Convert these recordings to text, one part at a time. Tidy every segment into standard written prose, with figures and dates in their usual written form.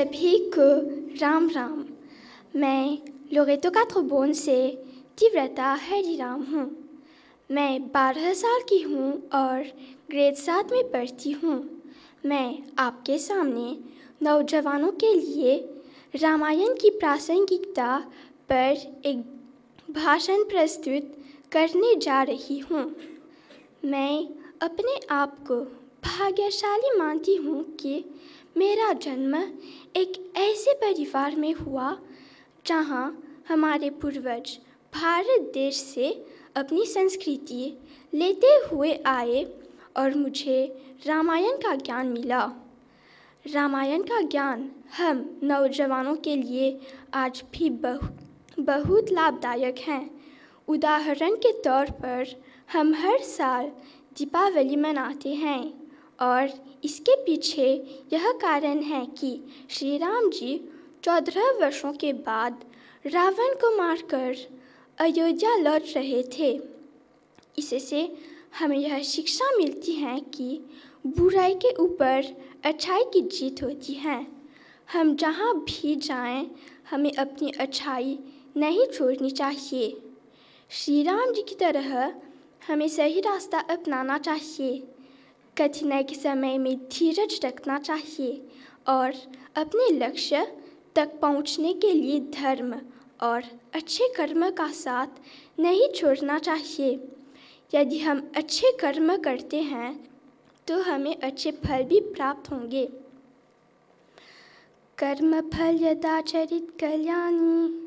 सभी को राम राम। मैं लोरेतो कात्रबोन से तीव्रता हरिराम हूँ। मैं 12 साल की हूँ और ग्रेड 7 में पढ़ती हूँ। मैं आपके सामने नौजवानों के लिए रामायण की प्रासंगिकता पर एक भाषण प्रस्तुत करने जा रही हूँ। मैं अपने आप को भाग्यशाली मानती हूँ कि मेरा जन्म एक ऐसे परिवार में हुआ जहाँ हमारे पूर्वज भारत देश से अपनी संस्कृति लेते हुए आए और मुझे रामायण का ज्ञान मिला। रामायण का ज्ञान हम नौजवानों के लिए आज भी बहुत लाभदायक हैं। उदाहरण के तौर पर हम हर साल दीपावली मनाते हैं और इसके पीछे यह कारण है कि श्री राम जी 14 वर्षों के बाद रावण को मारकर अयोध्या लौट रहे थे। इससे हमें यह शिक्षा मिलती है कि बुराई के ऊपर अच्छाई की जीत होती है। हम जहाँ भी जाएं, हमें अपनी अच्छाई नहीं छोड़नी चाहिए। श्री राम जी की तरह हमें सही रास्ता अपनाना चाहिए। कठिनाई के समय में धीरज रखना चाहिए और अपने लक्ष्य तक पहुंचने के लिए धर्म और अच्छे कर्म का साथ नहीं छोड़ना चाहिए। यदि हम अच्छे कर्म करते हैं तो हमें अच्छे फल भी प्राप्त होंगे। कर्म फल यदाचरित कल्याणी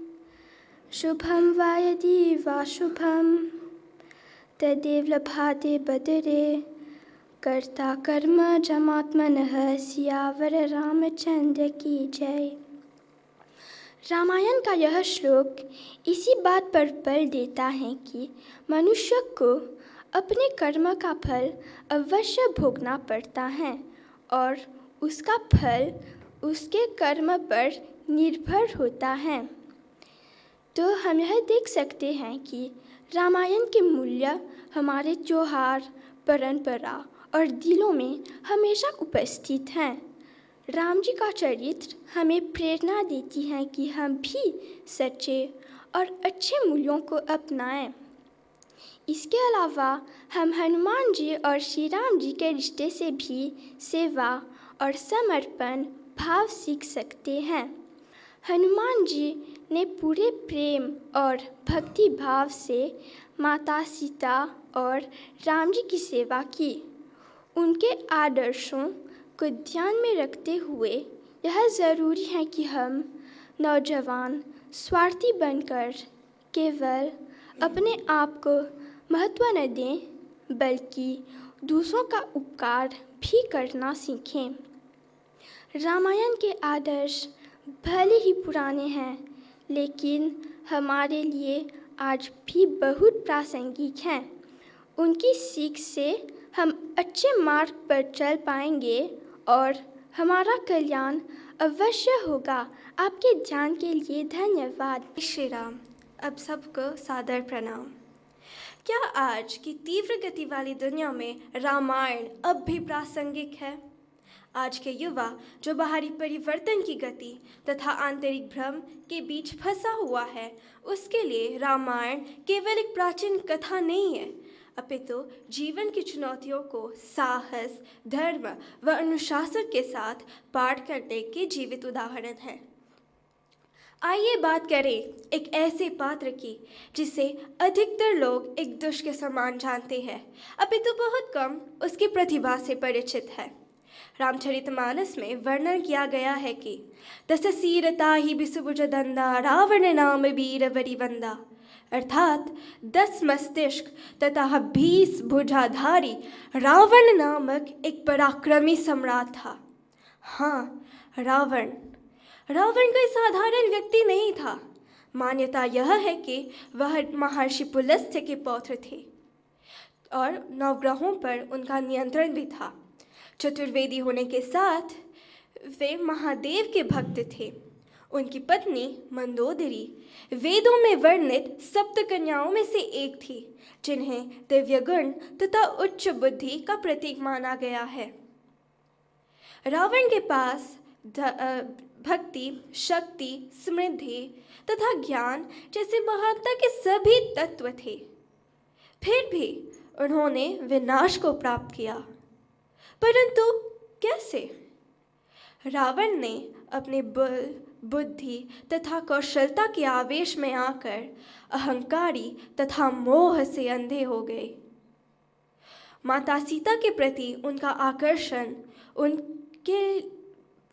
शुभम वा यदि वा शुभम तदेव लभाते बदरे कर्ता कर्म जमात्मनः। सियावर रामचंद्र की जय। रामायण का यह श्लोक इसी बात पर बल देता है कि मनुष्य को अपने कर्म का फल अवश्य भोगना पड़ता है और उसका फल उसके कर्म पर निर्भर होता है। तो हम यह देख सकते हैं कि रामायण के मूल्य हमारे त्योहार, परंपरा और दिलों में हमेशा उपस्थित हैं। राम जी का चरित्र हमें प्रेरणा देती है कि हम भी सच्चे और अच्छे मूल्यों को अपनाएं। इसके अलावा हम हनुमान जी और श्री राम जी के रिश्ते से भी सेवा और समर्पण भाव सीख सकते हैं। हनुमान जी ने पूरे प्रेम और भक्ति भाव से माता सीता और राम जी की सेवा की। उनके आदर्शों को ध्यान में रखते हुए यह ज़रूरी है कि हम नौजवान स्वार्थी बनकर केवल अपने आप को महत्व न दें, बल्कि दूसरों का उपकार भी करना सीखें। रामायण के आदर्श भले ही पुराने हैं, लेकिन हमारे लिए आज भी बहुत प्रासंगिक हैं। उनकी सीख से हम अच्छे मार्ग पर चल पाएंगे और हमारा कल्याण अवश्य होगा। आपके ध्यान के लिए धन्यवाद। श्री राम। अब सबको सादर प्रणाम। क्या आज की तीव्र गति वाली दुनिया में रामायण अब भी प्रासंगिक है? आज के युवा जो बाहरी परिवर्तन की गति तथा आंतरिक भ्रम के बीच फंसा हुआ है, उसके लिए रामायण केवल एक प्राचीन कथा नहीं है, अपितु जीवन की चुनौतियों को साहस, धर्म व अनुशासन के साथ पार करने के जीवित उदाहरण है। आइए बात करें एक ऐसे पात्र की जिसे अधिकतर लोग एक दुष्ट के समान जानते हैं, अपितु बहुत कम उसकी प्रतिभा से परिचित है। रामचरितमानस में वर्णन किया गया है कि दस सीरता ही बिसुभुज दंदा रावण नाम वीर वरिवंदा, अर्थात 10 मस्तिष्क तथा 20 भुजाधारी रावण नामक एक पराक्रमी सम्राट था। हाँ, रावण कोई साधारण व्यक्ति नहीं था। मान्यता यह है कि वह महर्षि पुलस्त्य के पौत्र थे और नवग्रहों पर उनका नियंत्रण भी था। चतुर्वेदी होने के साथ वे महादेव के भक्त थे। उनकी पत्नी मंदोदरी वेदों में वर्णित सप्त कन्याओं में से एक थी, जिन्हें दिव्य गुण तथा उच्च बुद्धि का प्रतीक माना गया है। रावण के पास भक्ति, शक्ति, समृद्धि तथा ज्ञान जैसे महानता के सभी तत्व थे। फिर भी उन्होंने विनाश को प्राप्त किया, परंतु कैसे? रावण ने अपने बल, बुद्धि तथा कौशलता के आवेश में आकर अहंकारी तथा मोह से अंधे हो गए। माता सीता के प्रति उनका आकर्षण उनके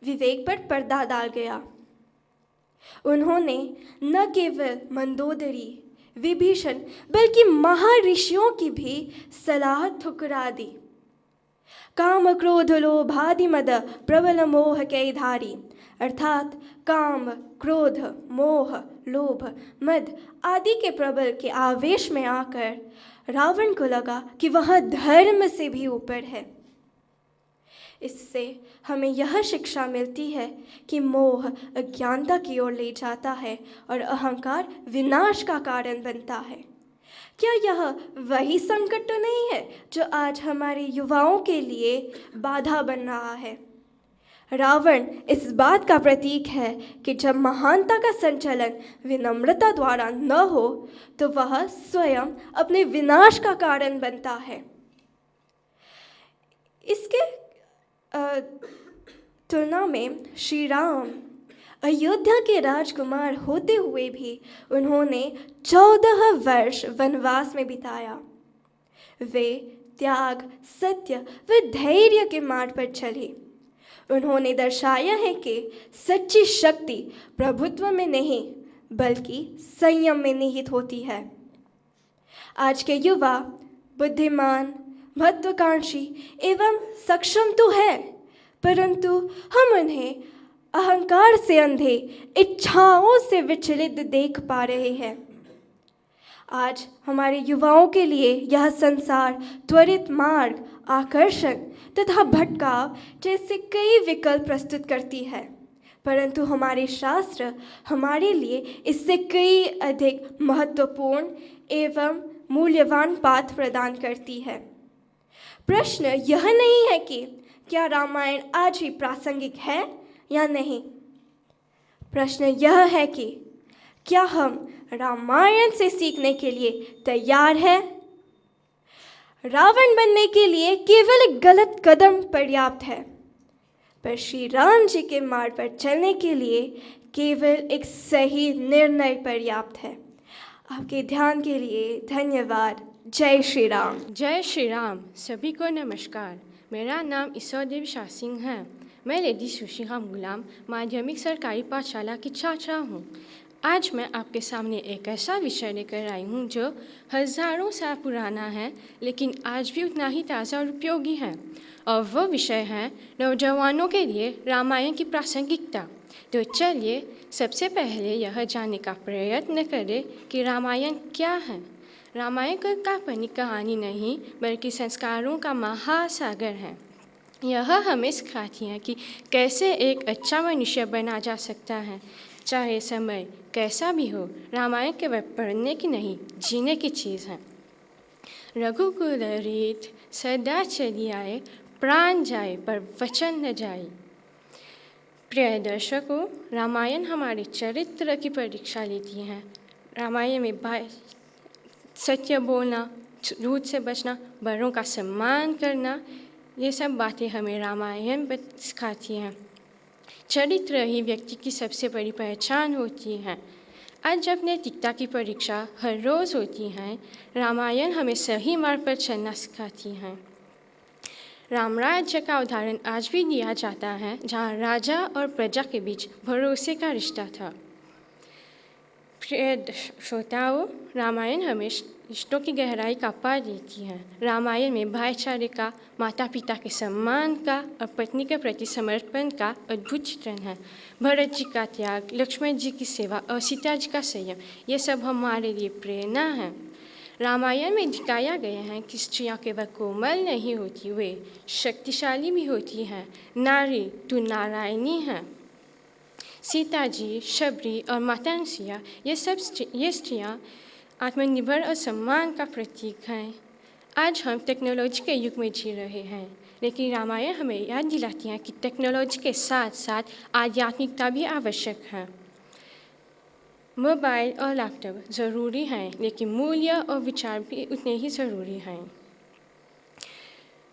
विवेक पर पर्दा डाल गया। उन्होंने न केवल मंदोदरी, विभीषण बल्कि महर्षियों की भी सलाह ठुकरा दी। काम क्रोध लोभादि मद प्रबल मोह के धारी, अर्थात काम, क्रोध, मोह, लोभ, मद आदि के प्रबल के आवेश में आकर रावण को लगा कि वह धर्म से भी ऊपर है। इससे हमें यह शिक्षा मिलती है कि मोह अज्ञानता की ओर ले जाता है और अहंकार विनाश का कारण बनता है। क्या यह वही संकट तो नहीं है जो आज हमारे युवाओं के लिए बाधा बन रहा है? रावण इस बात का प्रतीक है कि जब महानता का संचालन विनम्रता द्वारा न हो तो वह स्वयं अपने विनाश का कारण बनता है। इसके तुलना में श्री राम अयोध्या के राजकुमार होते हुए भी उन्होंने 14 वर्ष वनवास में बिताया। वे त्याग, सत्य व धैर्य के मार्ग पर चले। उन्होंने दर्शाया है कि सच्ची शक्ति प्रभुत्व में नहीं बल्कि संयम में निहित होती है। आज के युवा बुद्धिमान, महत्वाकांक्षी एवं सक्षम तो है, परंतु हम उन्हें अहंकार से अंधे, इच्छाओं से विचलित देख पा रहे हैं। आज हमारे युवाओं के लिए यह संसार त्वरित मार्ग, आकर्षण तथा भटकाव जैसे कई विकल्प प्रस्तुत करती है, परंतु हमारे शास्त्र हमारे लिए इससे कई अधिक महत्वपूर्ण एवं मूल्यवान पाठ प्रदान करती है। प्रश्न यह नहीं है कि क्या रामायण आज भी प्रासंगिक है या नहीं। प्रश्न यह है कि क्या हम रामायण से सीखने के लिए तैयार हैं? रावण बनने के लिए केवल एक गलत कदम पर्याप्त है, पर श्री राम जी के मार्ग पर चलने के लिए केवल एक सही निर्णय पर्याप्त है। आपके ध्यान के लिए धन्यवाद। जय श्री राम। जय श्री राम। सभी को नमस्कार। मेरा नाम ईश्वर देवी शाह सिंह है। मैं लेडी सुशीराम गुलाम माध्यमिक सरकारी पाठशाला की छात्रा हूँ। आज मैं आपके सामने एक ऐसा विषय लेकर आई हूँ जो हजारों साल पुराना है, लेकिन आज भी उतना ही ताज़ा और उपयोगी है। और वह विषय है नौजवानों के लिए रामायण की प्रासंगिकता। तो चलिए सबसे पहले यह जानने का प्रयत्न करें कि रामायण क्या है। रामायण कोई काल्पनिक कहानी नहीं बल्कि संस्कारों का महासागर है। यह हमें सिखाती है कि कैसे एक अच्छा मनुष्य बना जा सकता है, चाहे समय कैसा भी हो। रामायण केवल पढ़ने की नहीं, जीने की चीज़ है। रघुकुल रीत सदा चली आए, प्राण जाए पर वचन न जाए। प्रिय दर्शकों, रामायण हमारे चरित्र की परीक्षा लेती है। रामायण में सत्य बोलना, झूठ से बचना, बड़ों का सम्मान करना, ये सब बातें हमें रामायण सिखाती हैं। चरित्र ही व्यक्ति की सबसे बड़ी पहचान होती है। आज जब नैतिकता की परीक्षा हर रोज़ होती है, रामायण हमें सही मार्ग पर चलना सिखाती है। राम राज्य का उदाहरण आज भी दिया जाता है, जहाँ राजा और प्रजा के बीच भरोसे का रिश्ता था। प्रिय श्रोताओं, रामायण हमें रिश्तों की गहराई का पाठ देती है। रामायण में भाईचारे का, माता पिता के सम्मान का और पत्नी के प्रति समर्पण का अद्भुत चित्रण है। भरत जी का त्याग, लक्ष्मण जी की सेवा और सीता जी का संयम, ये सब हमारे लिए प्रेरणा है। रामायण में दिखाया गया है कि स्त्रियाँ केवल कोमल नहीं होती, वे शक्तिशाली भी होती हैं। नारी तू नारायणी है। सीता जी, शबरी और माता अनुसुईया, ये स्त्रियाँ आत्मनिर्भर और सम्मान का प्रतीक हैं। आज हम टेक्नोलॉजी के युग में जी रहे हैं, लेकिन रामायण हमें याद दिलाती है कि टेक्नोलॉजी के साथ साथ आध्यात्मिकता भी आवश्यक है। मोबाइल और लैपटॉप ज़रूरी हैं, लेकिन मूल्य और विचार भी उतने ही ज़रूरी हैं।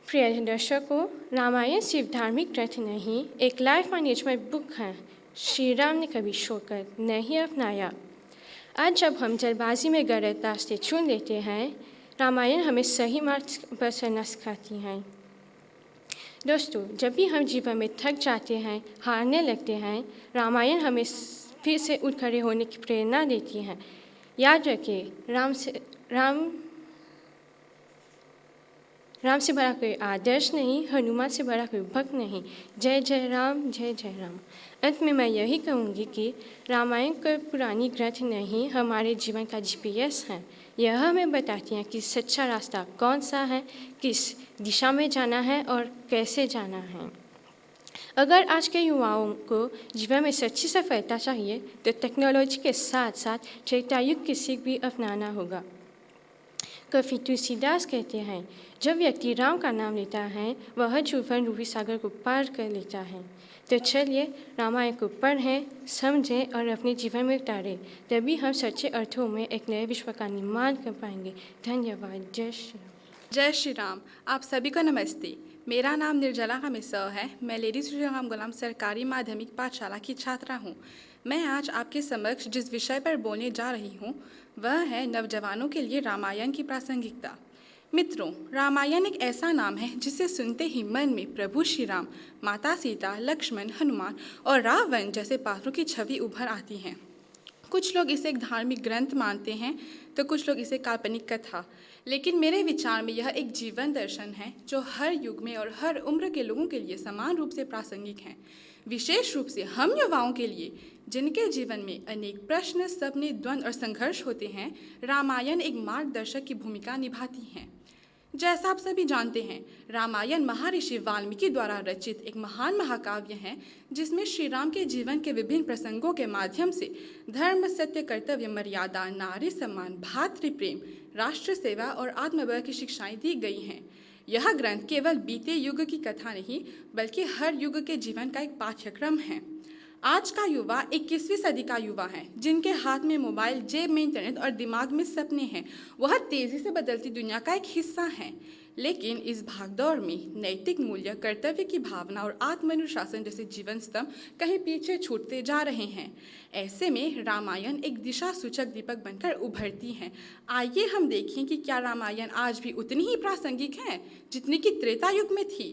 प्रिय दर्शकों, रामायण सिर्फ धार्मिक ग्रंथ नहीं, एक लाइफ मैनेजमेंट बुक है। श्री राम ने कभी शॉर्टकट नहीं अपनाया। आज जब हम जल्दबाजी में गलत रास्ते चुन लेते हैं, रामायण हमें सही मार्ग पर चलना सिखाती हैं। दोस्तों, जब भी हम जीवन में थक जाते हैं, हारने लगते हैं, रामायण हमें फिर से उठ खड़े होने की प्रेरणा देती हैं। याद रखें, राम से बड़ा कोई आदर्श नहीं, हनुमान से बड़ा कोई भक्त नहीं। जय जय राम, जय जय राम। अंत में मैं यही कहूँगी कि रामायण कोई पुरानी ग्रंथ नहीं, हमारे जीवन का GPS है। यह हमें बताती हैं कि सच्चा रास्ता कौन सा है, किस दिशा में जाना है और कैसे जाना है। अगर आज के युवाओं को जीवन में सच्ची सफलता चाहिए तो टेक्नोलॉजी के साथ साथ त्रेता युग की सीख भी अपनाना होगा। कवि तुलसीदास कहते हैं, जब व्यक्ति राम का नाम लेता है वह जीवन रूपी सागर को पार कर लेता है। तो चलिए रामायण को पढ़ें, समझें और अपने जीवन में उतारें, तभी हम सच्चे अर्थों में एक नए विश्व का निर्माण कर पाएंगे। धन्यवाद। जय श्री राम। जय श्री राम। आप सभी को नमस्ते। मेरा नाम निर्जला हमेसह है। मैं लेडी श्री राम गुलाम सरकारी माध्यमिक पाठशाला की छात्रा हूँ। मैं आज आपके समक्ष जिस विषय पर बोलने जा रही हूँ वह है नवजवानों के लिए रामायण की प्रासंगिकता। मित्रों, रामायण एक ऐसा नाम है जिसे सुनते ही मन में प्रभु श्री राम, माता सीता, लक्ष्मण, हनुमान और रावण जैसे पात्रों की छवि उभर आती है। कुछ लोग इसे एक धार्मिक ग्रंथ मानते हैं तो कुछ लोग इसे काल्पनिक कथा, लेकिन मेरे विचार में यह एक जीवन दर्शन है जो हर युग में और हर उम्र के लोगों के लिए समान रूप से प्रासंगिक है। विशेष रूप से हम युवाओं के लिए, जिनके जीवन में अनेक प्रश्न, सपने, द्वंद्व और संघर्ष होते हैं, रामायण एक मार्गदर्शक की भूमिका निभाती है। जैसा आप सभी जानते हैं, रामायण महर्षि वाल्मीकि द्वारा रचित एक महान महाकाव्य है जिसमें श्री राम के जीवन के विभिन्न प्रसंगों के माध्यम से धर्म, सत्य, कर्तव्य, मर्यादा, नारी सम्मान, भातृप्रेम, राष्ट्र सेवा और आत्मबल की शिक्षाएं दी गई हैं। यह ग्रंथ केवल बीते युग की कथा नहीं बल्कि हर युग के जीवन का एक पाठ्यक्रम है। आज का युवा 21वीं सदी का युवा है, जिनके हाथ में मोबाइल, जेब में इंटरनेट और दिमाग में सपने हैं। वह तेज़ी से बदलती दुनिया का एक हिस्सा है, लेकिन इस भागदौड़ में नैतिक मूल्य, कर्तव्य की भावना और आत्मानुशासन जैसे जीवन स्तंभ कहीं पीछे छूटते जा रहे हैं। ऐसे में रामायण एक दिशा सूचक दीपक बनकर उभरती है। आइए हम देखें कि क्या रामायण आज भी उतनी ही प्रासंगिक है जितनी कि त्रेता युग में थी।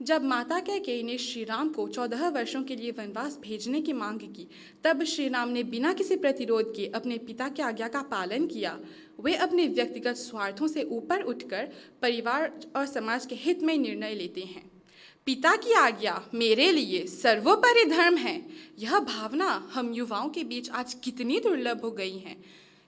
जब माता कैकेयी ने श्री राम को 14 वर्षों के लिए वनवास भेजने की मांग की, तब श्री राम ने बिना किसी प्रतिरोध के अपने पिता की आज्ञा का पालन किया। वे अपने व्यक्तिगत स्वार्थों से ऊपर उठकर परिवार और समाज के हित में निर्णय लेते हैं। पिता की आज्ञा मेरे लिए सर्वोपरि धर्म है। यह भावना हम युवाओं के बीच आज कितनी दुर्लभ हो गई है।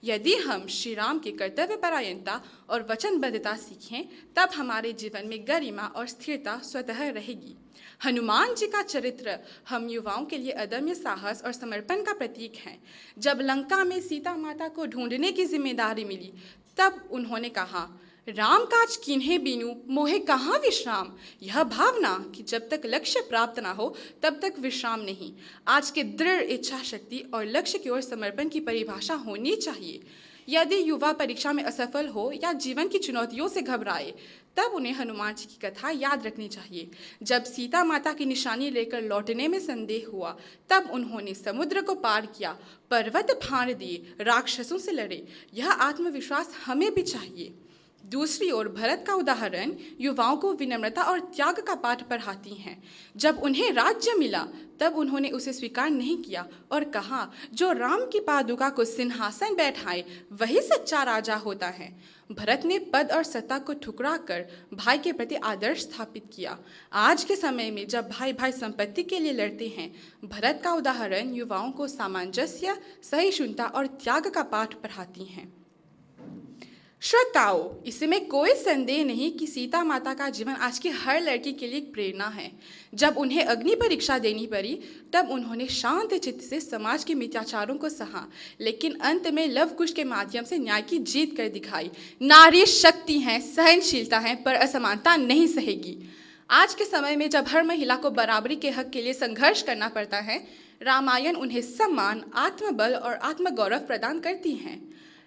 यदि हम श्री राम की कर्तव्यपरायणता और वचनबद्धता सीखें, तब हमारे जीवन में गरिमा और स्थिरता स्वतः रहेगी। हनुमान जी का चरित्र हम युवाओं के लिए अदम्य साहस और समर्पण का प्रतीक है। जब लंका में सीता माता को ढूंढने की जिम्मेदारी मिली, तब उन्होंने कहा, राम काज किन्हे बीनू, मोहे कहाँ विश्राम। यह भावना कि जब तक लक्ष्य प्राप्त ना हो तब तक विश्राम नहीं, आज के दृढ़ इच्छा शक्ति और लक्ष्य की ओर समर्पण की परिभाषा होनी चाहिए। यदि युवा परीक्षा में असफल हो या जीवन की चुनौतियों से घबराए, तब उन्हें हनुमान जी की कथा याद रखनी चाहिए। जब सीता माता की निशानी लेकर लौटने में संदेह हुआ, तब उन्होंने समुद्र को पार किया, पर्वत फाड़ दिए, राक्षसों से लड़े। यह आत्मविश्वास हमें भी चाहिए। दूसरी ओर भरत का उदाहरण युवाओं को विनम्रता और त्याग का पाठ पढ़ाती हैं। जब उन्हें राज्य मिला, तब उन्होंने उसे स्वीकार नहीं किया और कहा, जो राम की पादुका को सिंहासन बैठाए वही सच्चा राजा होता है। भरत ने पद और सत्ता को ठुकरा कर भाई के प्रति आदर्श स्थापित किया। आज के समय में जब भाई भाई संपत्ति के लिए लड़ते हैं, भरत का उदाहरण युवाओं को सामंजस्य, सहिष्णुता और त्याग का पाठ पढ़ाती हैं। श्रोताओं, इसमें कोई संदेह नहीं कि सीता माता का जीवन आज की हर लड़की के लिए एक प्रेरणा है। जब उन्हें अग्नि परीक्षा देनी पड़ी, तब उन्होंने शांत चित्त से समाज के मिथ्याचारों को सहा, लेकिन अंत में लव कुश के माध्यम से न्याय की जीत कर दिखाई। नारी शक्ति है, सहनशीलता है, पर असमानता नहीं सहेगी। आज के समय में जब हर महिला को बराबरी के हक के लिए संघर्ष करना पड़ता है, रामायण उन्हें सम्मान, आत्मबल और आत्मगौरव प्रदान करती हैं।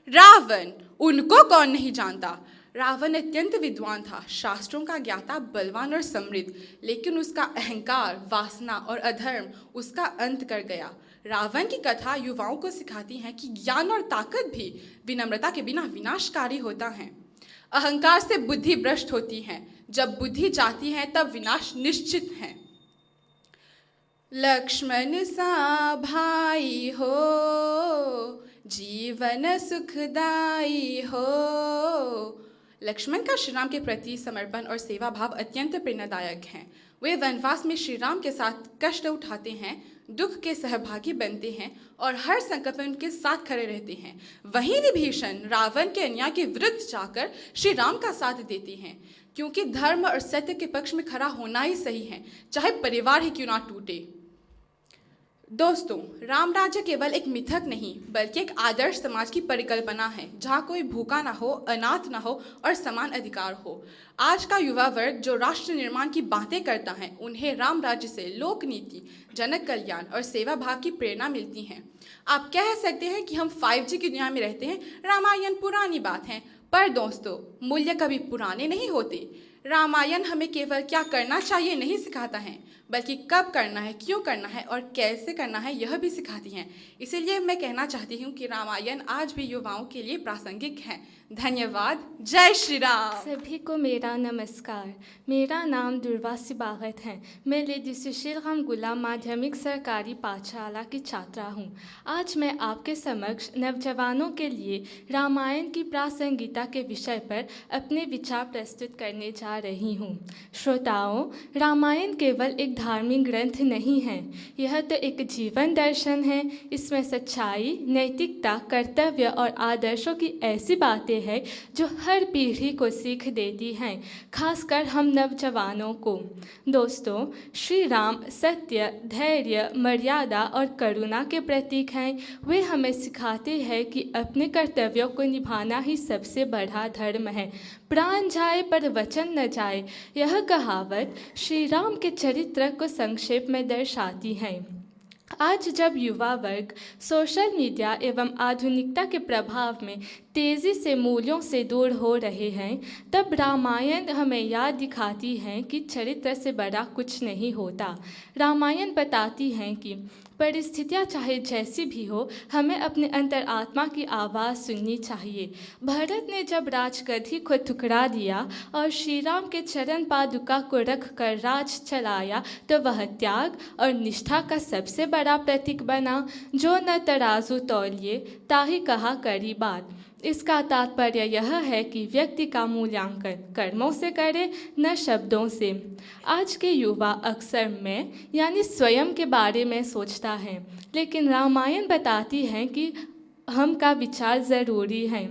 रावण, उनको कौन नहीं जानता। रावण अत्यंत विद्वान था, शास्त्रों का ज्ञाता, बलवान और समृद्ध, लेकिन उसका अहंकार, वासना और अधर्म उसका अंत कर गया। रावण की कथा युवाओं को सिखाती है कि ज्ञान और ताकत भी विनम्रता के बिना विनाशकारी होता है। अहंकार से बुद्धि भ्रष्ट होती है, जब बुद्धि जाती है तब विनाश निश्चित है। लक्ष्मण सा भाई हो, जीवन सुखदाई हो। लक्ष्मण का श्री राम के प्रति समर्पण और सेवा भाव अत्यंत प्रेरणादायक हैं। वे वनवास में श्री राम के साथ कष्ट उठाते हैं, दुख के सहभागी बनते हैं और हर संकट में उनके साथ खड़े रहते हैं। वहीं विभीषण रावण के अन्याय के विरुद्ध जाकर श्री राम का साथ देते हैं, क्योंकि धर्म और सत्य के पक्ष में खड़ा होना ही सही है, चाहे परिवार ही क्यों ना टूटे। दोस्तों, राम राज्य केवल एक मिथक नहीं बल्कि एक आदर्श समाज की परिकल्पना है, जहाँ कोई भूखा ना हो, अनाथ ना हो और समान अधिकार हो। आज का युवा वर्ग जो राष्ट्र निर्माण की बातें करता है, उन्हें राम राज्य से लोक नीति, जनक कल्याण और सेवा भाव की प्रेरणा मिलती है। आप कह सकते हैं कि हम 5G की दुनिया में रहते हैं, रामायण पुरानी बात है, पर दोस्तों, मूल्य कभी पुराने नहीं होते। रामायण हमें केवल क्या करना चाहिए नहीं सिखाता है, बल्कि कब करना है, क्यों करना है और कैसे करना है यह भी सिखाती हैं। इसीलिए मैं कहना चाहती हूँ कि रामायण आज भी युवाओं के लिए प्रासंगिक है। धन्यवाद। जय श्री राम। सभी को मेरा नमस्कार। मेरा नाम दुर्वा सिबागत है। मैं लेडी सुशील राम गुलाम माध्यमिक सरकारी पाठशाला की छात्रा हूँ। आज मैं आपके समक्ष नवजवानों के लिए रामायण की प्रासंगिकता के विषय पर अपने विचार प्रस्तुत करने जा रही हूँ। श्रोताओं, रामायण केवल एक धार्मिक ग्रंथ नहीं है, यह तो एक जीवन दर्शन है। इसमें सच्चाई, नैतिकता, कर्तव्य और आदर्शों की ऐसी बातें हैं जो हर पीढ़ी को सीख देती हैं, खासकर हम नवजवानों को। दोस्तों, श्री राम सत्य, धैर्य, मर्यादा और करुणा के प्रतीक हैं। वे हमें सिखाते हैं कि अपने कर्तव्यों को निभाना ही सबसे बड़ा धर्म है। प्राण जाए पर वचन न जाए, यह कहावत श्री राम के चरित्र को संक्षेप में दर्शाती है। आज जब युवा वर्ग सोशल मीडिया एवं आधुनिकता के प्रभाव में तेज़ी से मूल्यों से दूर हो रहे हैं, तब रामायण हमें याद दिखाती है कि चरित्र से बड़ा कुछ नहीं होता। रामायण बताती हैं कि परिस्थितियाँ चाहे जैसी भी हो, हमें अपने अंतरात्मा की आवाज़ सुननी चाहिए। भरत ने जब राजगद्दी को ठुकरा दिया और श्री राम के चरण पादुका को रख कर राज चलाया, तो वह त्याग और निष्ठा का सबसे बड़ा प्रतीक बना। जो न तराजू तौलिए ताहि कहा करी बात। इसका तात्पर्य यह है कि व्यक्ति का मूल्यांकन कर्मों से करे, न शब्दों से। आज के युवा अक्सर मैं यानी स्वयं के बारे में सोचता है, लेकिन रामायण बताती है कि हम का विचार ज़रूरी है।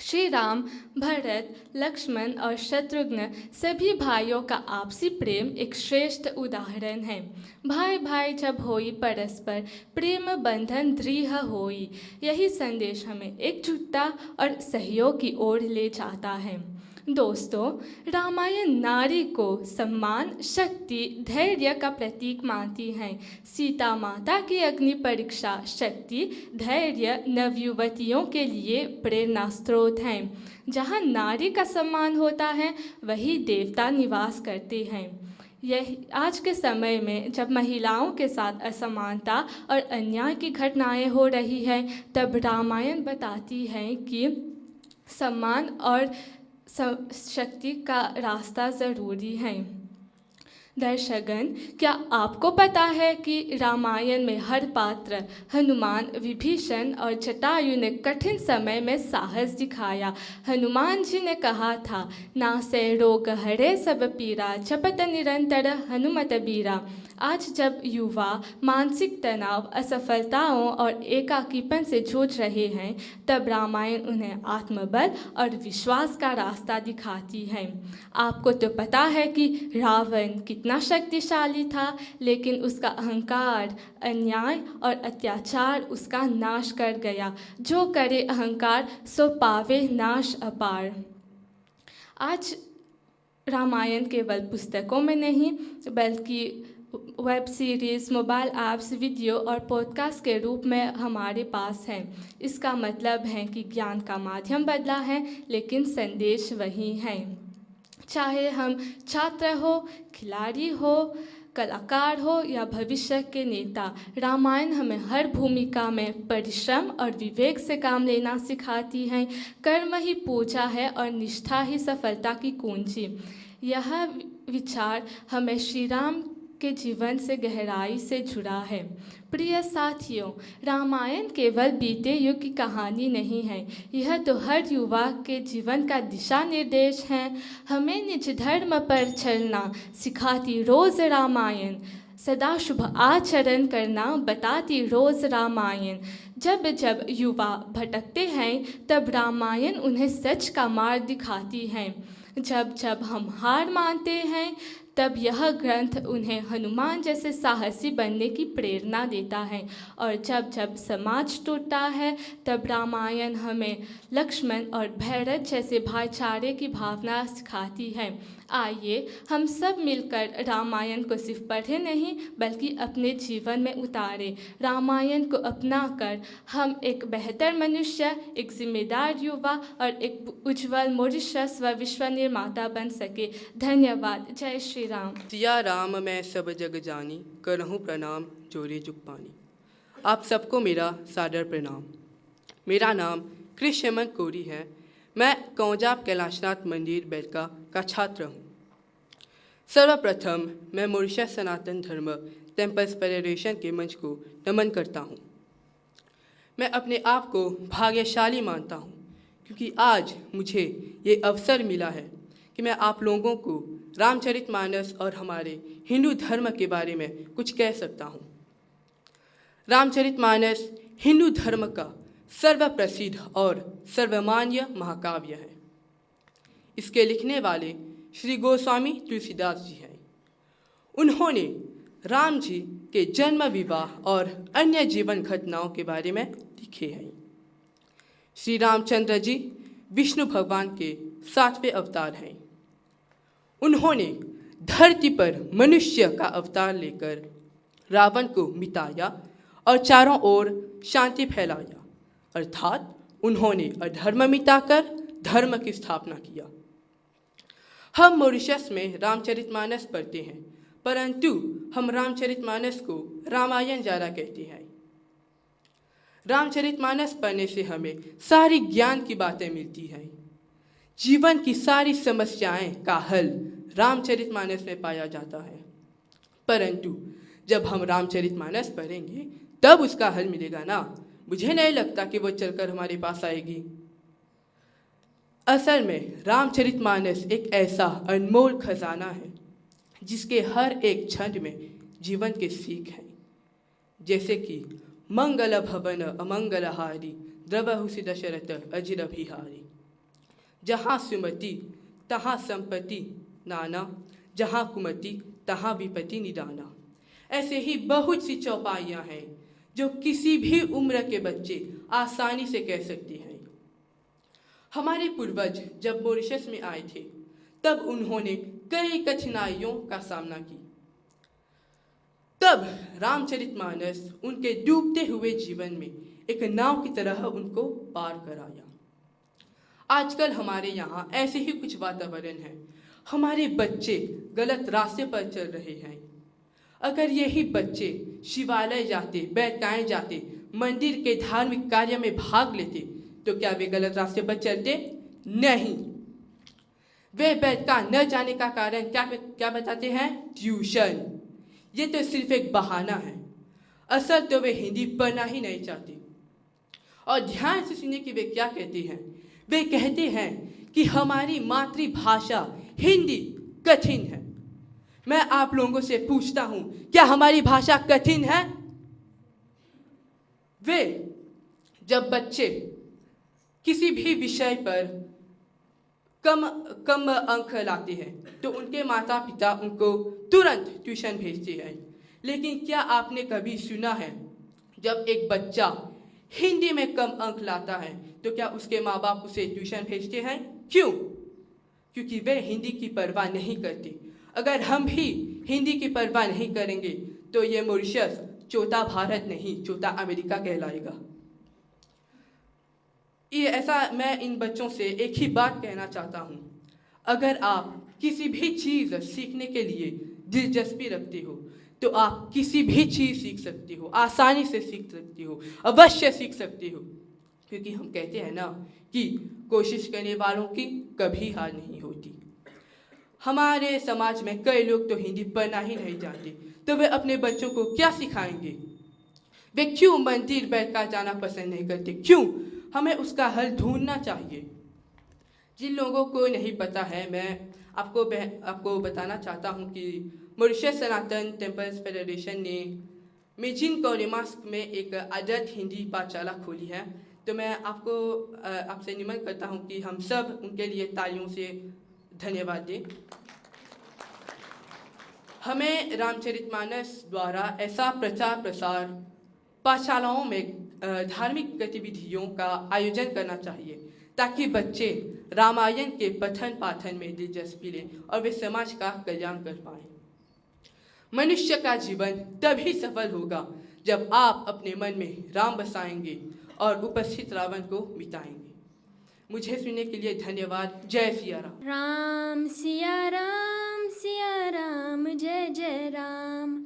श्री राम, भरत, लक्ष्मण और शत्रुघ्न सभी भाइयों का आपसी प्रेम एक श्रेष्ठ उदाहरण है। भाई भाई जब होई परस्पर, प्रेम बंधन दृढ़ होई। यही संदेश हमें एकजुटता और सहयोग की ओर ले जाता है। दोस्तों, रामायण नारी को सम्मान, शक्ति, धैर्य का प्रतीक मानती हैं। सीता माता की अग्नि परीक्षा, शक्ति, धैर्य नवयुवतियों के लिए प्रेरणा स्रोत हैं। जहाँ नारी का सम्मान होता है, वही देवता निवास करते हैं। यह आज के समय में जब महिलाओं के साथ असमानता और अन्याय की घटनाएं हो रही हैं, तब रामायण बताती है कि सम्मान और शक्ति का रास्ता ज़रूरी है। दर्शकगण, क्या आपको पता है कि रामायण में हर पात्र, हनुमान, विभीषण और जटायु ने कठिन समय में साहस दिखाया। हनुमान जी ने कहा था, नासै रोग हरे सब पीरा, जपत निरंतर हनुमत बीरा। आज जब युवा मानसिक तनाव, असफलताओं और एकाकीपन से जूझ रहे हैं, तब रामायण उन्हें आत्मबल और विश्वास का रास्ता दिखाती है। आपको तो पता है कि रावण कितना शक्तिशाली था, लेकिन उसका अहंकार, अन्याय और अत्याचार उसका नाश कर गया। जो करे अहंकार सो पावे नाश अपार। आज रामायण केवल पुस्तकों में नहीं बल्कि web series, mobile apps, video और पॉडकास्ट के रूप में हमारे पास हैं। इसका मतलब है कि ज्ञान का माध्यम बदला है लेकिन संदेश वही है। चाहे हम छात्र हो, खिलाड़ी हो, कलाकार हो या भविष्य के नेता, रामायण हमें हर भूमिका में परिश्रम और विवेक से काम लेना सिखाती है। कर्म ही पूजा है और निष्ठा ही सफलता की कुंजी। यह विचार हमें श्री राम के जीवन से गहराई से जुड़ा है। प्रिय साथियों, रामायण केवल बीते युग की कहानी नहीं है, यह तो हर युवा के जीवन का दिशा निर्देश है। हमें निज धर्म पर चलना सिखाती रोज़ रामायण, सदा शुभ आचरण करना बताती रोज़ रामायण। जब जब युवा भटकते हैं तब रामायण उन्हें सच का मार्ग दिखाती है। जब जब हम हार मानते हैं तब यह ग्रंथ उन्हें हनुमान जैसे साहसी बनने की प्रेरणा देता है। और जब जब समाज टूटता है तब रामायण हमें लक्ष्मण और भरत जैसे भाईचारे की भावना सिखाती है। आइए हम सब मिलकर रामायण को सिर्फ पढ़ें नहीं बल्कि अपने जीवन में उतारें। रामायण को अपनाकर हम एक बेहतर मनुष्य, एक जिम्मेदार युवा और एक उज्जवल मॉरिशस व विश्व निर्माता बन सके। धन्यवाद। जय श्री राम। सिया राम मैं सब जग जानी, करहूँ प्रणाम जोरे जुग पानी। आप सबको मेरा सादर प्रणाम। मेरा नाम कृष्णमन कोरी है। मैं कौजाब कैलाशनाथ मंदिर बैरका का छात्र हूँ। सर्वप्रथम मैं मॉरिशस सनातन धर्म टेम्पल्स फेडरेशन के मंच को नमन करता हूँ। मैं अपने आप को भाग्यशाली मानता हूँ क्योंकि आज मुझे ये अवसर मिला है कि मैं आप लोगों को रामचरितमानस और हमारे हिंदू धर्म के बारे में कुछ कह सकता हूँ। रामचरितमानस हिंदू धर्म का सर्वप्रसिद्ध और सर्वमान्य महाकाव्य है। इसके लिखने वाले श्री गोस्वामी तुलसीदास जी हैं। उन्होंने राम जी के जन्म, विवाह और अन्य जीवन घटनाओं के बारे में लिखे हैं। श्री रामचंद्र जी विष्णु भगवान के 7वें अवतार हैं। उन्होंने धरती पर मनुष्य का अवतार लेकर रावण को मिटाया और चारों ओर शांति फैलाया, अर्थात उन्होंने अधर्म मिटाकर धर्म की स्थापना किया। हम मॉरिशस में रामचरितमानस पढ़ते हैं, परंतु हम रामचरितमानस को रामायण ज़्यादा कहते हैं। रामचरितमानस पढ़ने से हमें सारी ज्ञान की बातें मिलती हैं। जीवन की सारी समस्याएं का हल रामचरितमानस में पाया जाता है। परंतु जब हम रामचरितमानस पढ़ेंगे तब उसका हल मिलेगा ना। मुझे नहीं लगता कि वो चलकर हमारे पास आएगी। असल में रामचरितमानस एक ऐसा अनमोल खजाना है जिसके हर एक छंद में जीवन के सीख हैं, जैसे कि मंगल भवन अमंगलहारी द्रवहुषि दशरथ अजिर अभिहारी। जहाँ सुमति तहाँ संपत्ति नाना, जहाँ कुमति तहाँ विपत्ति निदाना। ऐसे ही बहुत सी चौपाइयाँ हैं जो किसी भी उम्र के बच्चे आसानी से कह सकते हैं। हमारे पूर्वज जब मॉरिशस में आए थे तब उन्होंने कई कठिनाइयों का सामना की। तब रामचरितमानस उनके डूबते हुए जीवन में एक नाव की तरह उनको पार कराया। आजकल हमारे यहाँ ऐसे ही कुछ वातावरण है। हमारे बच्चे गलत रास्ते पर चल रहे हैं। अगर यही बच्चे शिवालय जाते, बैठकाएं जाते, मंदिर के धार्मिक कार्य में भाग लेते तो क्या वे गलत रास्ते पर चलते? नहीं। वे बैठका न जाने का कारण क्या बताते हैं? ट्यूशन। ये तो सिर्फ एक बहाना है। असल तो वे हिंदी पढ़ना ही नहीं चाहते। और ध्यान से सुनिए कि वे क्या कहते हैं। वे कहते हैं कि हमारी मातृभाषा हिंदी कठिन है। मैं आप लोगों से पूछता हूँ, क्या हमारी भाषा कठिन है? वे जब बच्चे किसी भी विषय पर कम अंक लाते हैं तो उनके माता पिता उनको तुरंत ट्यूशन भेजते हैं। लेकिन क्या आपने कभी सुना है जब एक बच्चा हिंदी में कम अंक लाता है तो क्या उसके माँ बाप उसे ट्यूशन भेजते हैं? क्यों? क्योंकि वे हिंदी की परवाह नहीं करते। अगर हम भी हिंदी की परवाह नहीं करेंगे तो ये मॉरिशस चौथा भारत नहीं, चौथा अमेरिका कहलाएगा। ये ऐसा मैं इन बच्चों से एक ही बात कहना चाहता हूँ, अगर आप किसी भी चीज़ सीखने के लिए दिलचस्पी रखते हो तो आप किसी भी चीज़ सीख सकते हो, आसानी से सीख सकते हो, अवश्य सीख सकते हो, क्योंकि हम कहते हैं ना कि कोशिश करने वालों की कभी हार नहीं होती। हमारे समाज में कई लोग तो हिंदी पढ़ना ही नहीं जानते, तो वे अपने बच्चों को क्या सिखाएंगे? वे क्यों मंदिर बैठकर जाना पसंद नहीं करते? क्यों? हमें उसका हल ढूंढना चाहिए। जिन लोगों को नहीं पता है, मैं आपको बताना चाहता हूँ कि मॉरिशस सनातन टेम्पल्स फेडरेशन ने मेजिन कोनिमास्क में एक आदर्श हिंदी पाठशाला खोली है। तो मैं आपसे निमंत्रण करता हूँ कि हम सब उनके लिए तालियों से धन्यवाद दें। हमें रामचरितमानस द्वारा ऐसा प्रचार प्रसार पाठशालाओं में धार्मिक गतिविधियों का आयोजन करना चाहिए ताकि बच्चे रामायण के पठन पाठन में दिलचस्पी लें और वे समाज का कल्याण कर पाएं। मनुष्य का जीवन तभी सफल होगा जब आप अपने मन में राम बसाएंगे और उपस्थित रावण को मिटाएंगे। मुझे सुनने के लिए धन्यवाद। जय सिया राम। राम सिया राम, सिया राम, जय जय राम।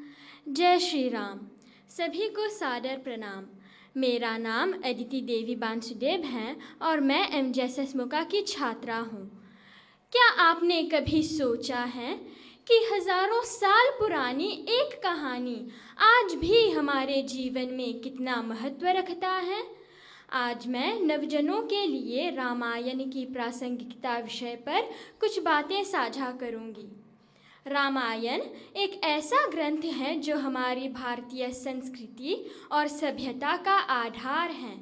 जय श्री राम। सभी को सादर प्रणाम। मेरा नाम अदिति देवी बांसुदेव है और मैं MJSS मोका की छात्रा हूँ। क्या आपने कभी सोचा है कि हज़ारों साल पुरानी एक कहानी आज भी हमारे जीवन में कितना महत्व रखता है? आज मैं नवजनों के लिए रामायण की प्रासंगिकता विषय पर कुछ बातें साझा करूंगी। रामायण एक ऐसा ग्रंथ है जो हमारी भारतीय संस्कृति और सभ्यता का आधार है।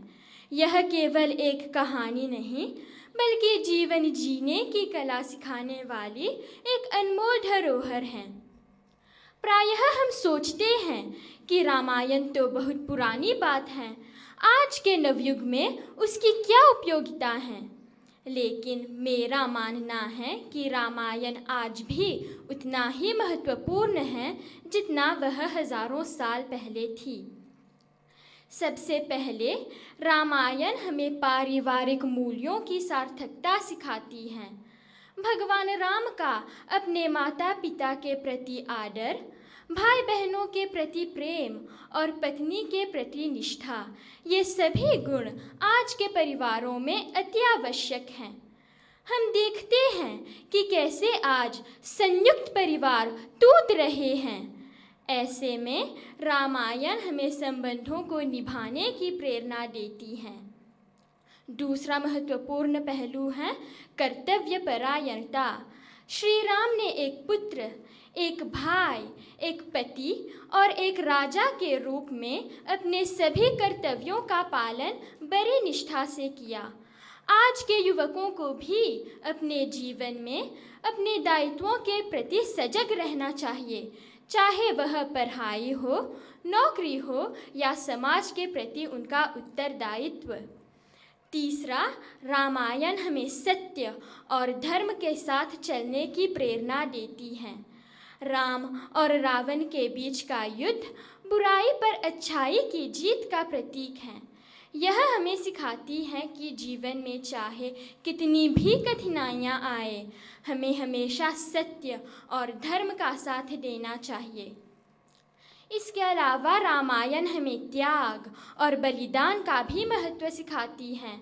यह केवल एक कहानी नहीं बल्कि जीवन जीने की कला सिखाने वाली एक अनमोल धरोहर है। प्रायः हम सोचते हैं कि रामायण तो बहुत पुरानी बात है, आज के नवयुग में उसकी क्या उपयोगिता है। लेकिन मेरा मानना है कि रामायण आज भी उतना ही महत्वपूर्ण है जितना वह हज़ारों साल पहले थी। सबसे पहले रामायण हमें पारिवारिक मूल्यों की सार्थकता सिखाती है। भगवान राम का अपने माता पिता के प्रति आदर, भाई बहनों के प्रति प्रेम और पत्नी के प्रति निष्ठा, ये सभी गुण आज के परिवारों में अति आवश्यक हैं। हम देखते हैं कि कैसे आज संयुक्त परिवार टूट रहे हैं। ऐसे में रामायण हमें संबंधों को निभाने की प्रेरणा देती है। दूसरा महत्वपूर्ण पहलू है कर्तव्यपरायणता। श्री राम ने एक पुत्र, एक भाई, एक पति और एक राजा के रूप में अपने सभी कर्तव्यों का पालन बड़ी निष्ठा से किया। आज के युवकों को भी अपने जीवन में अपने दायित्वों के प्रति सजग रहना चाहिए, चाहे वह पढ़ाई हो, नौकरी हो या समाज के प्रति उनका उत्तरदायित्व। तीसरा, रामायण हमें सत्य और धर्म के साथ चलने की प्रेरणा देती है। राम और रावण के बीच का युद्ध बुराई पर अच्छाई की जीत का प्रतीक है। यह हमें सिखाती है कि जीवन में चाहे कितनी भी कठिनाइयाँ आए, हमें हमेशा सत्य और धर्म का साथ देना चाहिए। इसके अलावा रामायण हमें त्याग और बलिदान का भी महत्व सिखाती है।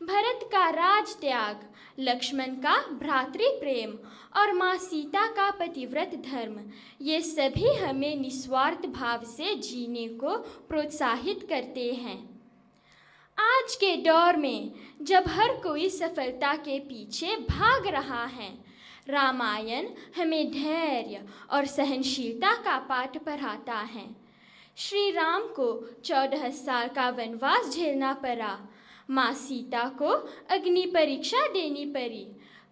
भरत का राज त्याग, लक्ष्मण का भ्रातृ प्रेम और माँ सीता का पतिव्रत धर्म, ये सभी हमें निस्वार्थ भाव से जीने को प्रोत्साहित करते हैं। आज के दौर में जब हर कोई सफलता के पीछे भाग रहा है, रामायण हमें धैर्य और सहनशीलता का पाठ पढ़ाता है। श्री राम को 14 साल का वनवास झेलना पड़ा, माँ सीता को अग्नि परीक्षा देनी पड़ी,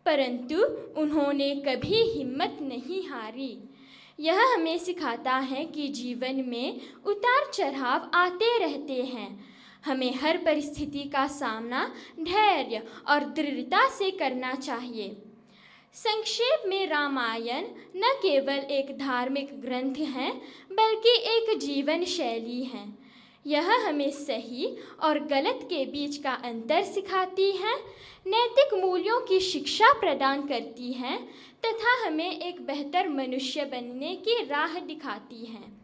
परंतु उन्होंने कभी हिम्मत नहीं हारी। यह हमें सिखाता है कि जीवन में उतार चढ़ाव आते रहते हैं। हमें हर परिस्थिति का सामना धैर्य और दृढ़ता से करना चाहिए। संक्षेप में रामायण न केवल एक धार्मिक ग्रंथ है बल्कि एक जीवन शैली है। यह हमें सही और गलत के बीच का अंतर सिखाती है, नैतिक मूल्यों की शिक्षा प्रदान करती है तथा हमें एक बेहतर मनुष्य बनने की राह दिखाती है।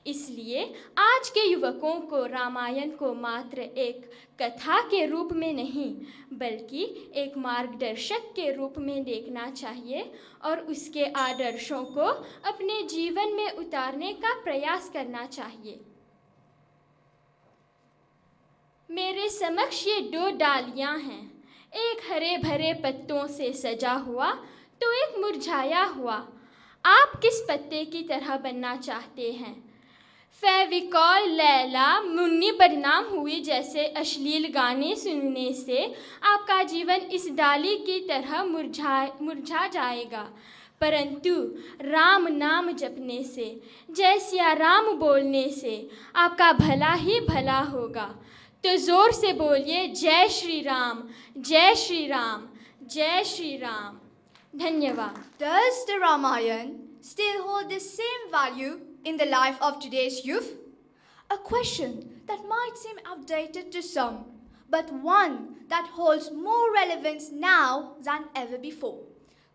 इसलिए आज के युवकों को रामायण को मात्र एक कथा के रूप में नहीं बल्कि एक मार्गदर्शक के रूप में देखना चाहिए और उसके आदर्शों को अपने जीवन में उतारने का प्रयास करना चाहिए। मेरे समक्ष ये 2 डालियाँ हैं, एक हरे भरे पत्तों से सजा हुआ तो एक मुरझाया हुआ। आप किस पत्ते की तरह बनना चाहते हैं? फेविकॉल, लैला, मुन्नी बदनाम हुई जैसे अश्लील गाने सुनने से आपका जीवन इस डाली की तरह मुरझा जाएगा, परंतु राम नाम जपने से, जय सिया राम बोलने से आपका भला ही भला होगा। तो जोर से बोलिए, जय श्री राम, जय श्री राम, जय श्री राम। धन्यवाद। Does the Ramayana still hold the same value in the life of today's youth? A question that might seem outdated to some, but one that holds more relevance now than ever before.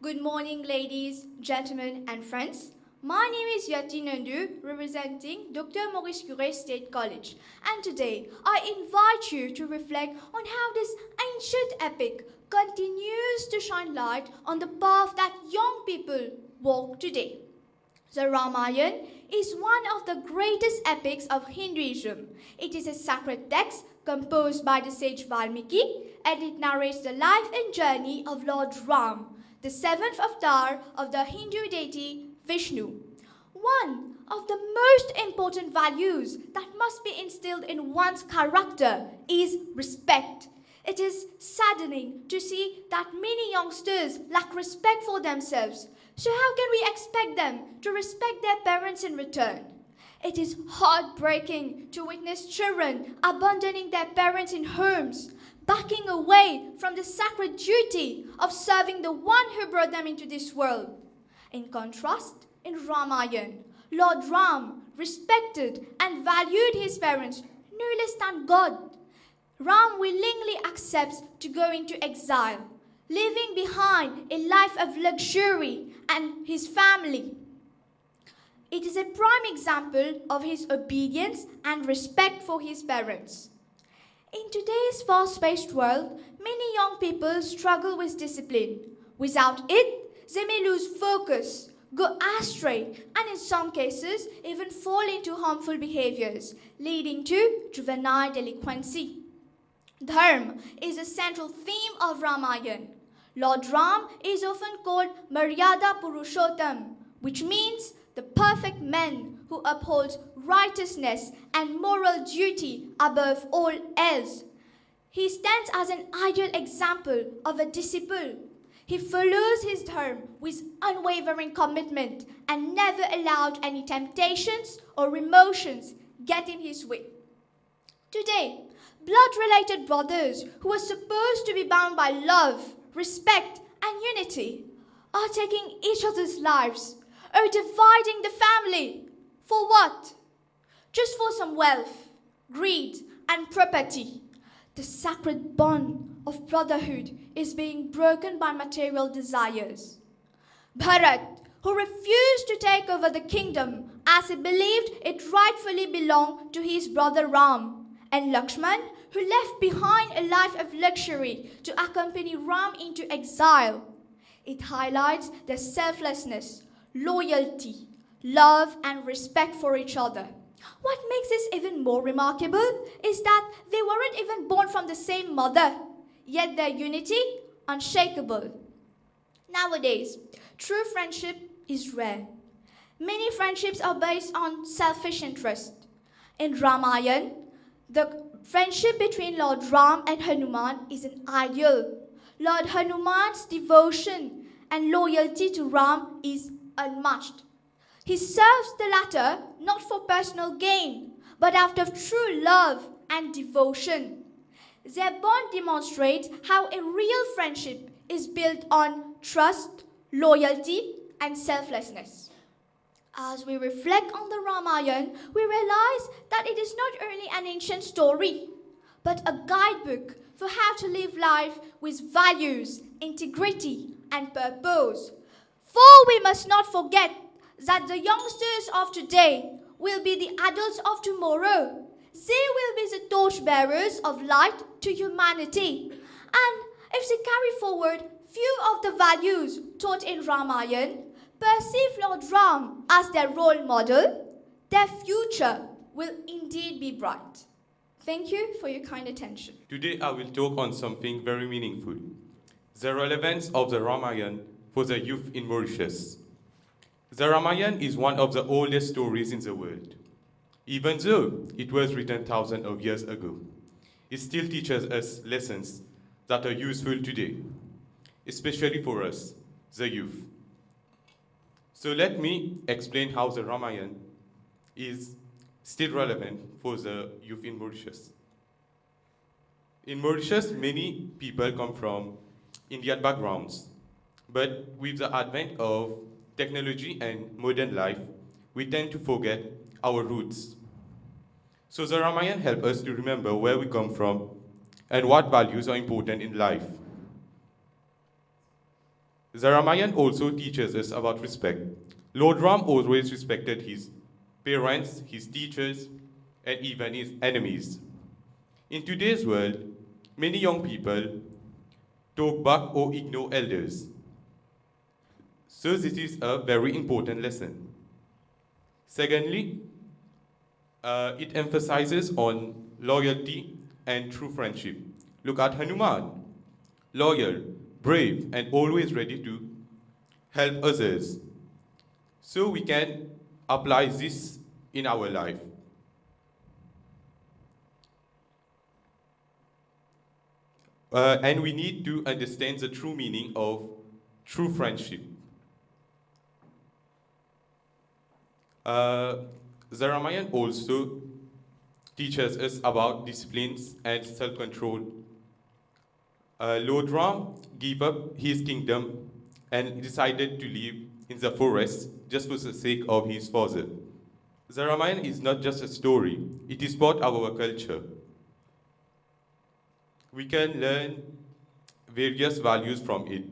Good morning, ladies, gentlemen, and friends. My name is Yati Nandu, representing Dr. Maurice Curie State College, and today I invite you to reflect on how this ancient epic continues to shine light on the path that young people walk today. The Ramayana is one of the greatest epics of Hinduism. It is a sacred text composed by the sage Valmiki, and it narrates the life and journey of Lord Ram, the 7th avatar of the Hindu deity Vishnu. One of the most important values that must be instilled in one's character is respect. It is saddening to see that many youngsters lack respect for themselves. So how can we expect them to respect their parents in return? It is heartbreaking to witness children abandoning their parents in homes, backing away from the sacred duty of serving the one who brought them into this world. In contrast, in Ramayana, Lord Ram respected and valued his parents no less than God. Ram willingly accepts to go into exile, leaving behind a life of luxury and his family. It is a prime example of his obedience and respect for his parents. In today's fast-paced world, many young people struggle with discipline. Without it, they may lose focus, go astray, and in some cases, even fall into harmful behaviors, leading to juvenile delinquency. Dharma is a central theme of Ramayana. Lord Ram is often called Maryada Purushottam, which means the perfect man who upholds righteousness and moral duty above all else. He stands as an ideal example of a disciple. He follows his dharma with unwavering commitment and never allowed any temptations or emotions get in his way. Today, blood-related brothers who are supposed to be bound by love, respect, and unity are taking each other's lives or dividing the family. For what? Just for some wealth, greed, and property. The sacred bond of brotherhood is being broken by material desires. Bharat, who refused to take over the kingdom as he believed it rightfully belonged to his brother Ram, and Lakshman, who left behind a life of luxury to accompany Ram into exile. It highlights their selflessness, loyalty, love, and respect for each other. What makes this even more remarkable is that they weren't even born from the same mother, yet their unity unshakable. Nowadays, true friendship is rare. Many friendships are based on selfish interest. In Ramayana, the friendship between Lord Ram and Hanuman is an ideal. Lord Hanuman's devotion and loyalty to Ram is unmatched. He serves the latter not for personal gain, but out of true love and devotion. Their bond demonstrates how a real friendship is built on trust, loyalty, and selflessness. As we reflect on the Ramayana, we realize that it is not only an ancient story, but a guidebook for how to live life with values, integrity, and purpose. For we must not forget that the youngsters of today will be the adults of tomorrow. They will be the torchbearers of light to humanity. And if they carry forward few of the values taught in Ramayana, perceive Lord Ram as their role model, their future will indeed be bright. Thank you for your kind attention. Today I will talk on something very meaningful, the relevance of the Ramayana for the youth in Mauritius. The Ramayana is one of the oldest stories in the world. Even though it was written thousands of years ago, it still teaches us lessons that are useful today, especially for us, the youth. So let me explain how the Ramayana is still relevant for the youth in Mauritius. In Mauritius, many people come from Indian backgrounds, but with the advent of technology and modern life, we tend to forget our roots. So the Ramayana helps us to remember where we come from and what values are important in life. The Ramayana also teaches us about respect. Lord Ram always respected his parents, his teachers, and even his enemies. In today's world, many young people talk back or ignore elders. So this is a very important lesson. Secondly, it emphasizes on loyalty and true friendship. Look at Hanuman, loyal, brave, and always ready to help others. So we can apply this in our life. And we need to understand the true meaning of true friendship. The Ramayana also teaches us about disciplines and self-control. Lord Ram gave up his kingdom and decided to live in the forest just for the sake of his father. The Ramayana is not just a story, it is part of our culture. We can learn various values from it.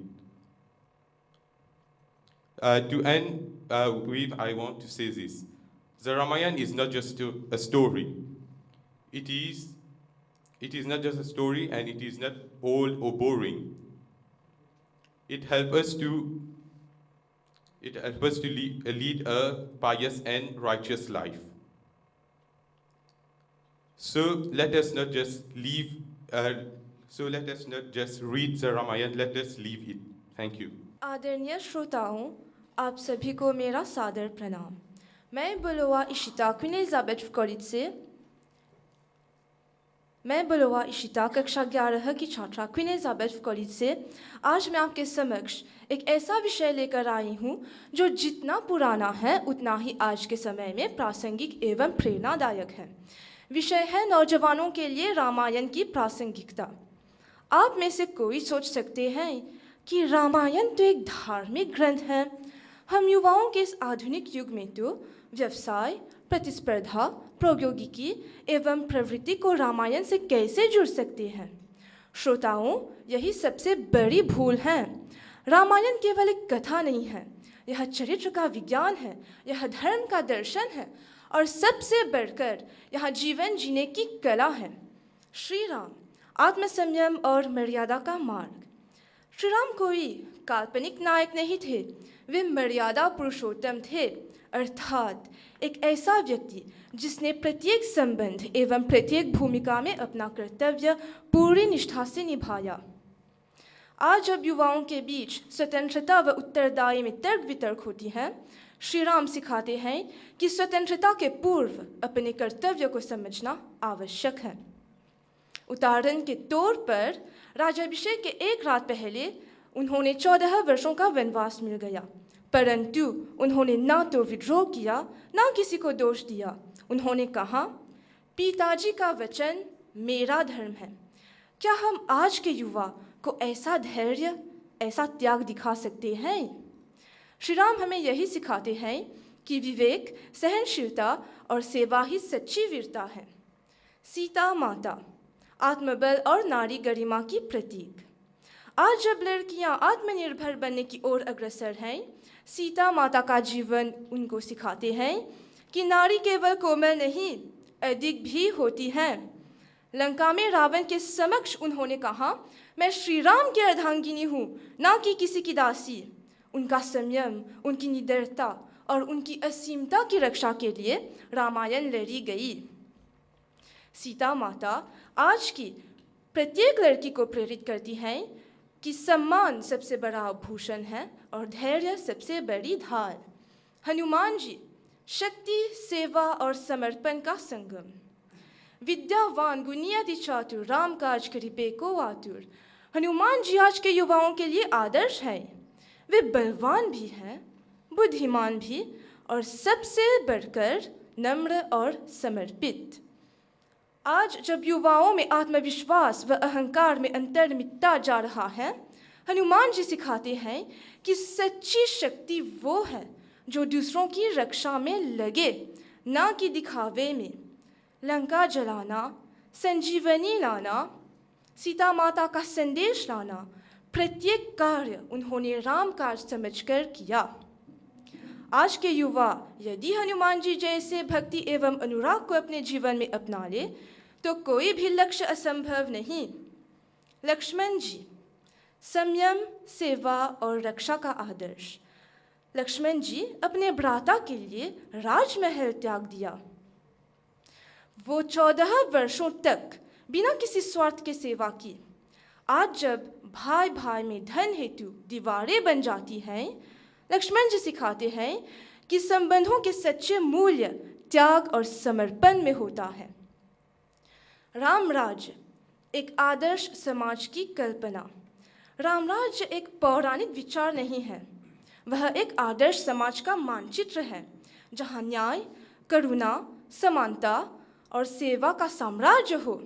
To end with, I want to say this. The Ramayana is not just a story. It is not just a story, and it is not old or boring. It helps us to lead a pious and righteous life. So let us not just read the Ramayana, let us live it. Thank you. आदरणीय श्रोताओं, आप सभी को मेरा सादर प्रणाम। मैं बलोवा इशिता कक्षा 11 की छात्रा क्वीन एलिजाबेथ कॉलेज से आज मैं आपके समक्ष एक ऐसा विषय लेकर आई हूँ जो जितना पुराना है उतना ही आज के समय में प्रासंगिक एवं प्रेरणादायक है। विषय है नौजवानों के लिए रामायण की प्रासंगिकता। आप में से कोई सोच सकते हैं कि रामायण तो एक धार्मिक ग्रंथ है। हम युवाओं के इस आधुनिक युग में तो व्यवसाय, प्रतिस्पर्धा, प्रौद्योगिकी एवं प्रवृत्ति को रामायण से कैसे जुड़ सकते हैं? श्रोताओं, यही सबसे बड़ी भूल है। रामायण केवल एक कथा नहीं है, यह चरित्र का विज्ञान है, यह धर्म का दर्शन है और सबसे बढ़कर यह जीवन जीने की कला है। श्री राम, आत्मसंयम और मर्यादा का मार्ग। श्री राम कोई काल्पनिक नायक नहीं थे, वे मर्यादा पुरुषोत्तम थे, अर्थात एक ऐसा व्यक्ति जिसने प्रत्येक संबंध एवं प्रत्येक भूमिका में अपना कर्तव्य पूरी निष्ठा से निभाया। आज जब युवाओं के बीच स्वतंत्रता व उत्तरदायी में तर्क वितर्क होती है, श्री राम सिखाते हैं कि स्वतंत्रता के पूर्व अपने कर्तव्य को समझना आवश्यक है। उदाहरण के तौर पर राज्याभिषेक के एक रात पहले उन्होंने 14 वर्षों का वनवास मिल गया, परंतु उन्होंने ना तो विद्रोह किया, ना किसी को दोष दिया। उन्होंने कहा, पिताजी का वचन मेरा धर्म है। क्या हम आज के युवा को ऐसा धैर्य, ऐसा त्याग दिखा सकते हैं? श्री राम हमें यही सिखाते हैं कि विवेक, सहनशीलता और सेवा ही सच्ची वीरता है। सीता माता, आत्मबल और नारी गरिमा की प्रतीक। आज जब लड़कियां आत्मनिर्भर बनने की ओर अग्रसर हैं, सीता माता का जीवन उनको सिखाते हैं कि नारी केवल कोमल नहीं, अधिक भी होती है। लंका में रावण के समक्ष उन्होंने कहा, मैं श्री राम की अर्धांगिनी हूँ, ना कि किसी की दासी। उनका संयम, उनकी निडरता और उनकी असीमता की रक्षा के लिए रामायण लड़ी गई। सीता माता आज की प्रत्येक लड़की को प्रेरित करती हैं कि सम्मान सबसे बड़ा भूषण है और धैर्य सबसे बड़ी ढाल। हनुमान जी, शक्ति, सेवा और समर्पण का संगम। विद्यावान गुणियति चातुर, राम काज करिबे को आतुर। हनुमान जी आज के युवाओं के लिए आदर्श हैं। वे बलवान भी हैं, बुद्धिमान भी, और सबसे बढ़कर नम्र और समर्पित। आज जब युवाओं में आत्मविश्वास व अहंकार में अंतर मिटता जा रहा है, हनुमान जी सिखाते हैं कि सच्ची शक्ति वो है जो दूसरों की रक्षा में लगे, ना कि दिखावे में। लंका जलाना, संजीवनी लाना, सीता माता का संदेश लाना, प्रत्येक कार्य उन्होंने राम काज समझकर किया। आज के युवा यदि हनुमान जी जैसे भक्ति एवं अनुराग को अपने जीवन में अपना ले तो कोई भी लक्ष्य असंभव नहीं। लक्ष्मण जी, संयम, सेवा और रक्षा का आदर्श। लक्ष्मण जी अपने भ्राता के लिए राजमहल त्याग दिया। वो 14 वर्षों तक बिना किसी स्वार्थ के सेवा की। आज जब भाई भाई में धन हेतु दीवारें बन जाती हैं, लक्ष्मण जी सिखाते हैं कि संबंधों के सच्चे मूल्य त्याग और समर्पण में होता है। राम राज्य, एक आदर्श समाज की कल्पना। राम राज्य एक पौराणिक विचार नहीं है, वह एक आदर्श समाज का मानचित्र है, जहाँ न्याय, करुणा, समानता और सेवा का साम्राज्य हो।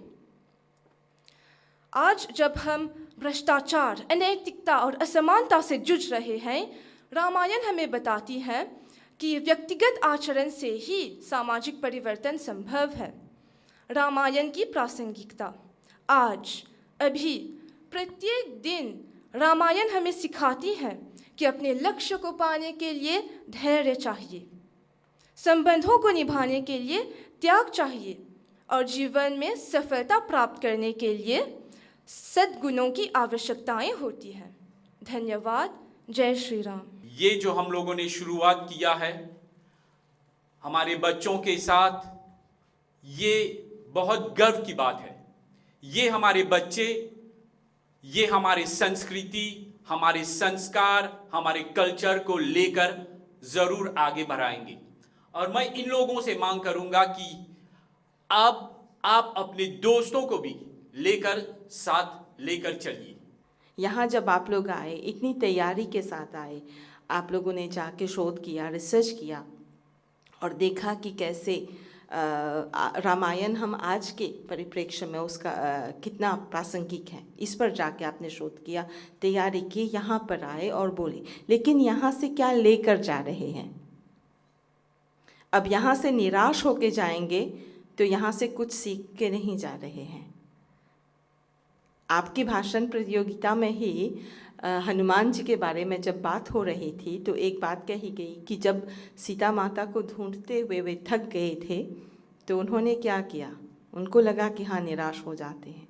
आज जब हम भ्रष्टाचार, अनैतिकता और असमानता से जूझ रहे हैं, रामायण हमें बताती है कि व्यक्तिगत आचरण से ही सामाजिक परिवर्तन संभव है। रामायण की प्रासंगिकता। आज, अभी, प्रत्येक दिन रामायण हमें सिखाती है कि अपने लक्ष्य को पाने के लिए धैर्य चाहिए, संबंधों को निभाने के लिए त्याग चाहिए और जीवन में सफलता प्राप्त करने के लिए सद्गुणों की आवश्यकताएं होती हैं। धन्यवाद। जय श्री राम। ये जो हम लोगों ने शुरुआत किया है हमारे बच्चों के साथ, ये बहुत गर्व की बात है। ये हमारे बच्चे, ये हमारी संस्कृति, हमारे संस्कार, हमारे कल्चर को लेकर ज़रूर आगे बढ़ाएंगे। और मैं इन लोगों से मांग करूंगा कि अब आप अपने दोस्तों को भी साथ लेकर चलिए। यहाँ जब आप लोग आए, इतनी तैयारी के साथ आए, आप लोगों ने जाके शोध किया, रिसर्च किया और देखा कि कैसे रामायण हम आज के परिप्रेक्ष्य में उसका कितना प्रासंगिक है, इस पर जाके आपने शोध किया, तैयारी की, यहाँ पर आए और बोले। लेकिन यहाँ से क्या लेकर जा रहे हैं? अब यहाँ से निराश होके जाएंगे तो यहाँ से कुछ सीख के नहीं जा रहे हैं। आपकी भाषण प्रतियोगिता में ही हनुमान जी के बारे में जब बात हो रही थी तो एक बात कही गई कि जब सीता माता को ढूंढते हुए वे थक गए थे तो उन्होंने क्या किया, उनको लगा कि हाँ निराश हो जाते हैं।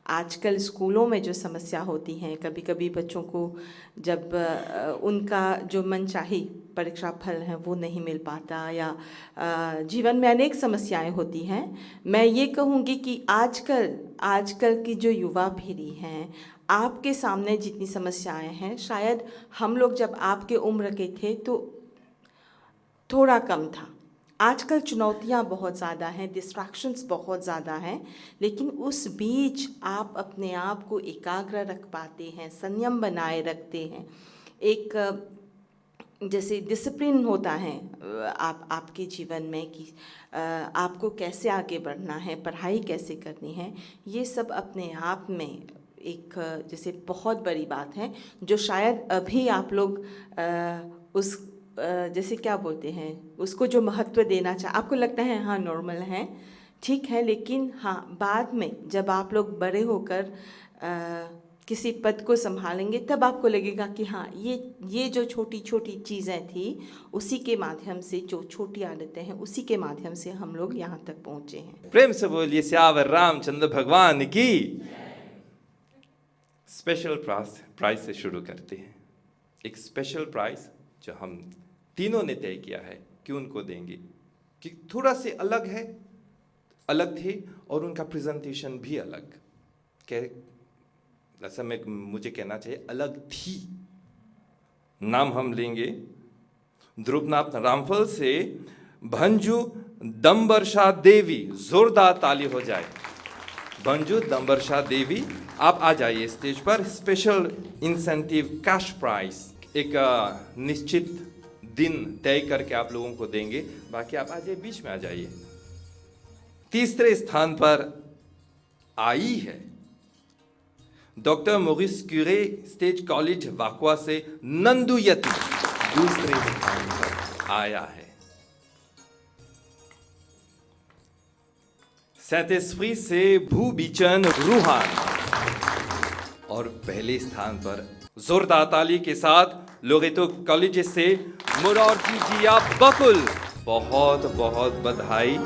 आजकल स्कूलों में जो समस्या होती हैं, कभी कभी बच्चों को जब उनका जो मनचाही परीक्षा फल है वो नहीं मिल पाता या जीवन में अनेक समस्याएं होती हैं। मैं ये कहूँगी कि आजकल की जो युवा पीढ़ी हैं, आपके सामने जितनी समस्याएं हैं शायद हम लोग जब आपके उम्र के थे तो थोड़ा कम था। आजकल चुनौतियां बहुत ज़्यादा हैं, डिस्ट्रैक्शंस बहुत ज़्यादा हैं, लेकिन उस बीच आप अपने आप को एकाग्र रख पाते हैं, संयम बनाए रखते हैं। एक जैसे डिसिप्लिन होता है आपके जीवन में कि आपको कैसे आगे बढ़ना है, पढ़ाई कैसे करनी है, ये सब अपने आप में एक जैसे बहुत बड़ी बात है जो शायद अभी आप लोग उस जैसे क्या बोलते हैं, उसको जो महत्व देना आपको लगता है हाँ नॉर्मल है, ठीक है, लेकिन हाँ बाद में जब आप लोग बड़े होकर किसी पद को संभालेंगे तब आपको लगेगा कि हाँ ये जो छोटी छोटी चीज़ें थी उसी के माध्यम से, जो छोटी आदतें हैं उसी के माध्यम से हम लोग यहाँ तक पहुँचे हैं। प्रेम से बोलिए सियावर रामचंद्र भगवान की। स्पेशल प्राइज से शुरू करते हैं। एक स्पेशल प्राइज जो हम तीनों ने तय किया है कि उनको देंगे, कि थोड़ा से अलग थे और उनका प्रेजेंटेशन भी अलग, ऐसा मुझे कहना चाहिए अलग थी। नाम हम लेंगे ध्रुवनाथ रामफल से भंजू दम्बरशा देवी। जोरदार ताली हो जाए। भंजू दम्बरशा देवी, आप आ जाइए स्टेज पर। स्पेशल इंसेंटिव कैश प्राइज एक निश्चित दिन तय करके आप लोगों को देंगे, बाकी आप आ जाइए, बीच में आ जाइए। तीसरे स्थान पर आई है डॉक्टर मोरिस क्यूरे, स्टेट कॉलेज वाकवा से नंदू यति दूसरे स्थान पर आया है। सेंट एस्प्री से भूबिचन रूहान, और पहले स्थान पर जोरदार ताली के साथ लोरेटो कॉलेज से मुरारजी जिया बकुल। बहुत बहुत बधाई।